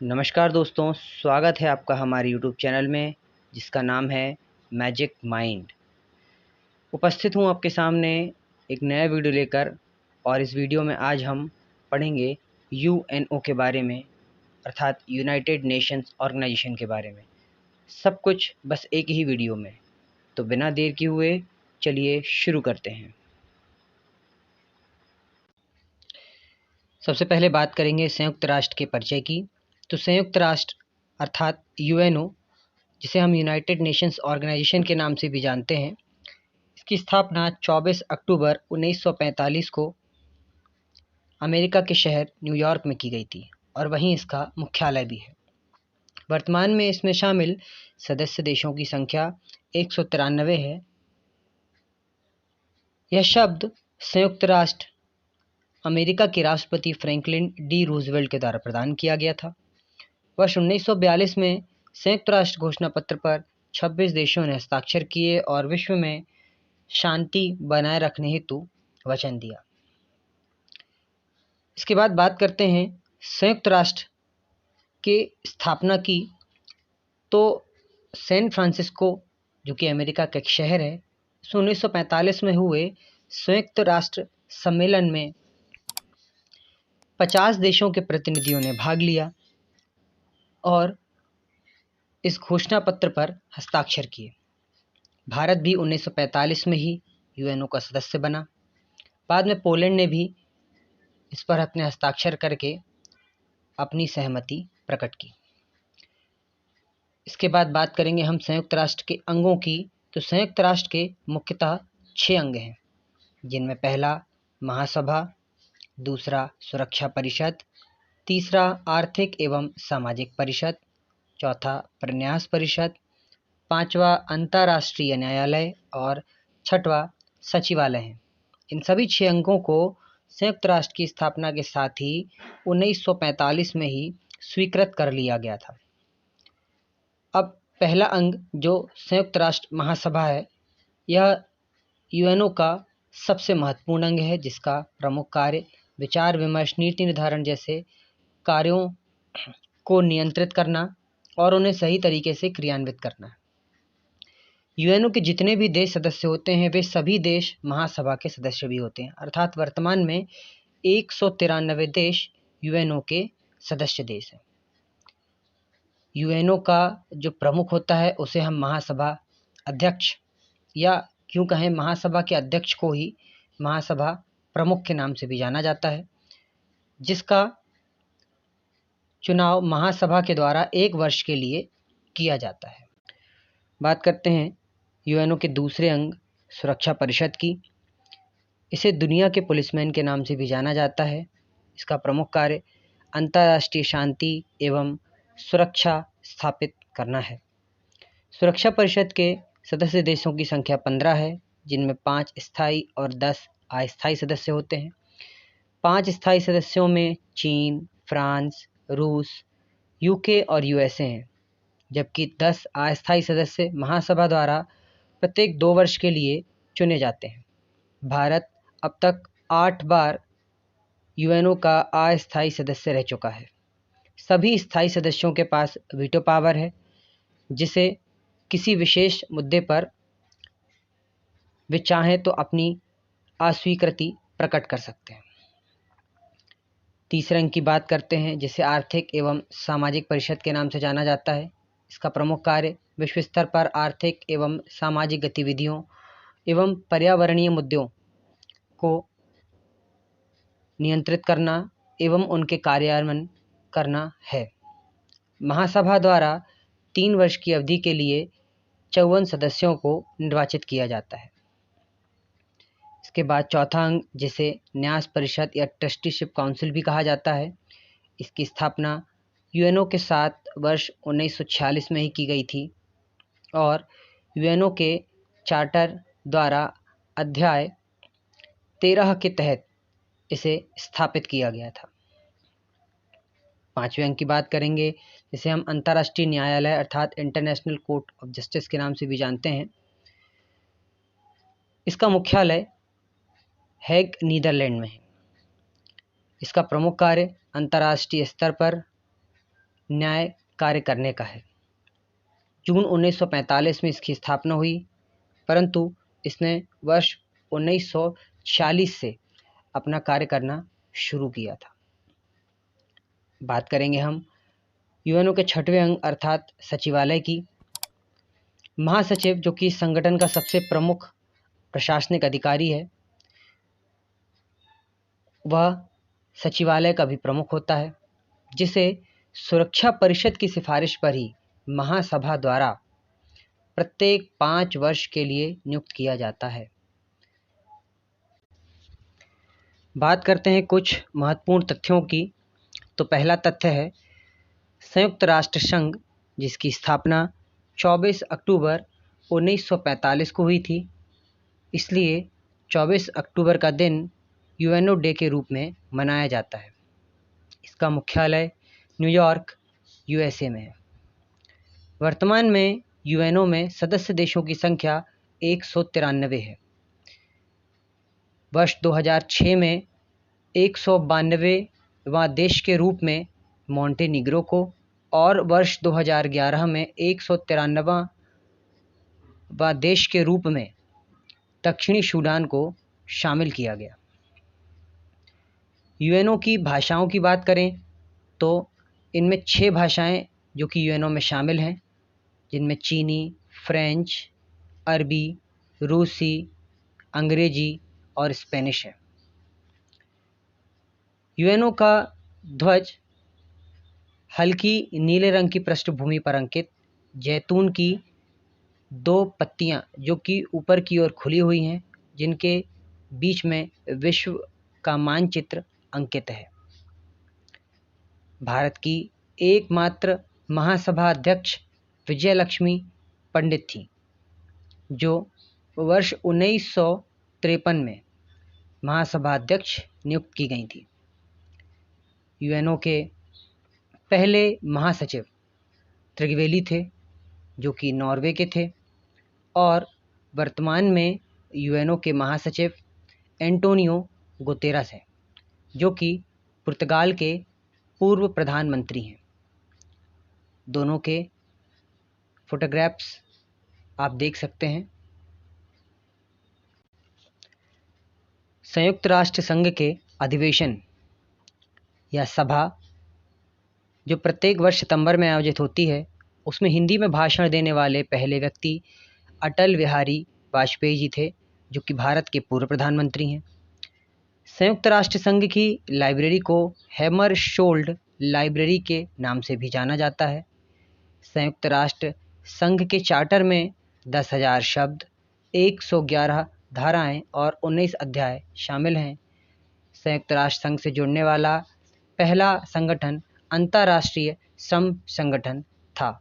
नमस्कार दोस्तों, स्वागत है आपका हमारे यूट्यूब चैनल में जिसका नाम है मैजिक माइंड। उपस्थित हूँ आपके सामने एक नया वीडियो लेकर और इस वीडियो में आज हम पढ़ेंगे यूएनओ के बारे में, अर्थात यूनाइटेड नेशंस ऑर्गेनाइजेशन के बारे में। सब कुछ बस एक ही वीडियो में। तो बिना देर किए हुए चलिए शुरू करते हैं। सबसे पहले बात करेंगे संयुक्त राष्ट्र के परिचय की। तो संयुक्त राष्ट्र अर्थात यूएनओ, जिसे हम यूनाइटेड नेशंस ऑर्गेनाइजेशन के नाम से भी जानते हैं, इसकी स्थापना 24 अक्टूबर 1945 को अमेरिका के शहर न्यूयॉर्क में की गई थी और वहीं इसका मुख्यालय भी है। वर्तमान में इसमें शामिल सदस्य देशों की संख्या 193 है। यह शब्द संयुक्त राष्ट्र अमेरिका के राष्ट्रपति फ्रैंकलिन डी रूजवेल्ट के द्वारा प्रदान किया गया था। वर्ष 1942 में संयुक्त राष्ट्र घोषणा पत्र पर 26 देशों ने हस्ताक्षर किए और विश्व में शांति बनाए रखने हेतु वचन दिया। इसके बाद बात करते हैं संयुक्त राष्ट्र के स्थापना की। तो सैन फ्रांसिस्को, जो कि अमेरिका का एक शहर है, 1945 में हुए संयुक्त राष्ट्र सम्मेलन में 50 देशों के प्रतिनिधियों ने भाग लिया और इस घोषणा पत्र पर हस्ताक्षर किए। भारत भी 1945 में ही यूएनओ का सदस्य बना। बाद में पोलैंड ने भी इस पर अपने हस्ताक्षर करके अपनी सहमति प्रकट की। इसके बाद बात करेंगे हम संयुक्त राष्ट्र के अंगों की। तो संयुक्त राष्ट्र के मुख्यतः 6 अंग हैं, जिनमें पहला महासभा, दूसरा सुरक्षा परिषद, तीसरा आर्थिक एवं सामाजिक परिषद, चौथा प्रन्यास परिषद, पांचवा अंतर्राष्ट्रीय न्यायालय और छठवां सचिवालय है। इन सभी 6 अंगों को संयुक्त राष्ट्र की स्थापना के साथ ही 1945 में ही स्वीकृत कर लिया गया था। अब पहला अंग जो संयुक्त राष्ट्र महासभा है, यह यूएनओ का सबसे महत्वपूर्ण अंग है, जिसका प्रमुख कार्य विचार विमर्श, नीति निर्धारण जैसे कार्यों को नियंत्रित करना और उन्हें सही तरीके से क्रियान्वित करना है। यूएनओ के जितने भी देश सदस्य होते हैं, वे सभी देश महासभा के सदस्य भी होते हैं। अर्थात वर्तमान में 193 देश यूएनओ के सदस्य देश हैं। यूएनओ का जो प्रमुख होता है उसे हम महासभा अध्यक्ष, या क्यों कहें महासभा के अध्यक्ष को ही महासभा प्रमुख के नाम से भी जाना जाता है, जिसका चुनाव महासभा के द्वारा 1 वर्ष के लिए किया जाता है। बात करते हैं यूएनओ के दूसरे अंग सुरक्षा परिषद की। इसे दुनिया के पुलिसमैन के नाम से भी जाना जाता है। इसका प्रमुख कार्य अंतर्राष्ट्रीय शांति एवं सुरक्षा स्थापित करना है। सुरक्षा परिषद के सदस्य देशों की संख्या 15 है, जिनमें 5 स्थायी और 10 अस्थायी सदस्य होते हैं। 5 स्थायी सदस्यों में चीन, फ्रांस, रूस, यूके और यूएसए हैं, जबकि 10 अस्थायी सदस्य महासभा द्वारा प्रत्येक 2 वर्ष के लिए चुने जाते हैं। भारत अब तक 8 बार यूएनओ का अस्थायी सदस्य रह चुका है। सभी स्थायी सदस्यों के पास वीटो पावर है, जिसे किसी विशेष मुद्दे पर वे चाहें तो अपनी अस्वीकृति प्रकट कर सकते हैं। तीसरे अंक की बात करते हैं, जिसे आर्थिक एवं सामाजिक परिषद के नाम से जाना जाता है। इसका प्रमुख कार्य विश्व स्तर पर आर्थिक एवं सामाजिक गतिविधियों एवं पर्यावरणीय मुद्दों को नियंत्रित करना एवं उनके कार्यान्वयन करना है। महासभा द्वारा 3 वर्ष की अवधि के लिए 54 सदस्यों को निर्वाचित किया जाता है। इसके बाद चौथा अंग, जिसे न्यास परिषद या ट्रस्टीशिप काउंसिल भी कहा जाता है, इसकी स्थापना यूएनओ के साथ वर्ष 1946 में ही की गई थी और यूएनओ के चार्टर द्वारा अध्याय 13 के तहत इसे स्थापित किया गया था। 5वें अंक की बात करेंगे, जिसे हम अंतर्राष्ट्रीय न्यायालय अर्थात इंटरनेशनल कोर्ट ऑफ जस्टिस के नाम से भी जानते हैं। इसका मुख्यालय हेग, नीदरलैंड में है। इसका प्रमुख कार्य अंतर्राष्ट्रीय स्तर पर न्याय कार्य करने का है। जून 1945 में इसकी स्थापना हुई, परंतु इसने वर्ष 1946 से अपना कार्य करना शुरू किया था। बात करेंगे हम यूएनओ के 6वें अंग अर्थात सचिवालय की। महासचिव, जो कि संगठन का सबसे प्रमुख प्रशासनिक अधिकारी है, वह सचिवालय का भी प्रमुख होता है, जिसे सुरक्षा परिषद की सिफारिश पर ही महासभा द्वारा प्रत्येक 5 वर्ष के लिए नियुक्त किया जाता है। बात करते हैं कुछ महत्वपूर्ण तथ्यों की। तो पहला तथ्य है संयुक्त राष्ट्र संघ, जिसकी स्थापना 24 अक्टूबर 1945 को हुई थी। इसलिए 24 अक्टूबर का दिन यूएनओ डे के रूप में मनाया जाता है। इसका मुख्यालय न्यूयॉर्क, यूएसए में है। वर्तमान में यूएनओ में सदस्य देशों की संख्या 193 है। वर्ष 2006 में 192वां देश के रूप में मॉन्टेनिग्रो को और वर्ष 2011 में 193वां देश के रूप में दक्षिणी सूडान को शामिल किया गया। यूएनओ की भाषाओं की बात करें तो इनमें 6 भाषाएं जो कि यूएनओ में शामिल हैं, जिनमें चीनी, फ्रेंच, अरबी, रूसी, अंग्रेजी और स्पेनिश है। यूएनओ का ध्वज हल्की नीले रंग की पृष्ठभूमि पर अंकित जैतून की 2 पत्तियां जो कि ऊपर की ओर खुली हुई हैं, जिनके बीच में विश्व का मानचित्र अंकित है। भारत की एकमात्र महासभा अध्यक्ष विजयलक्ष्मी पंडित थी, जो वर्ष 1953 में महासभा अध्यक्ष नियुक्त की गई थी। यूएनओ के पहले महासचिव त्रिगवेली थे, जो कि नॉर्वे के थे, और वर्तमान में यूएनओ के महासचिव एंटोनियो गुतेरस हैं, जो कि पुर्तगाल के पूर्व प्रधानमंत्री हैं। दोनों के फोटोग्राफ्स आप देख सकते हैं। संयुक्त राष्ट्र संघ के अधिवेशन या सभा जो प्रत्येक वर्ष सितंबर में आयोजित होती है, उसमें हिंदी में भाषण देने वाले पहले व्यक्ति अटल बिहारी वाजपेयी जी थे, जो कि भारत के पूर्व प्रधानमंत्री हैं। संयुक्त राष्ट्र संघ की लाइब्रेरी को हैमरशोल्ड लाइब्रेरी के नाम से भी जाना जाता है। संयुक्त राष्ट्र संघ के चार्टर में 10,000 शब्द, 111 धाराएं और 19 अध्याय शामिल हैं। संयुक्त राष्ट्र संघ से जुड़ने वाला पहला संगठन अंतर्राष्ट्रीय श्रम संगठन था।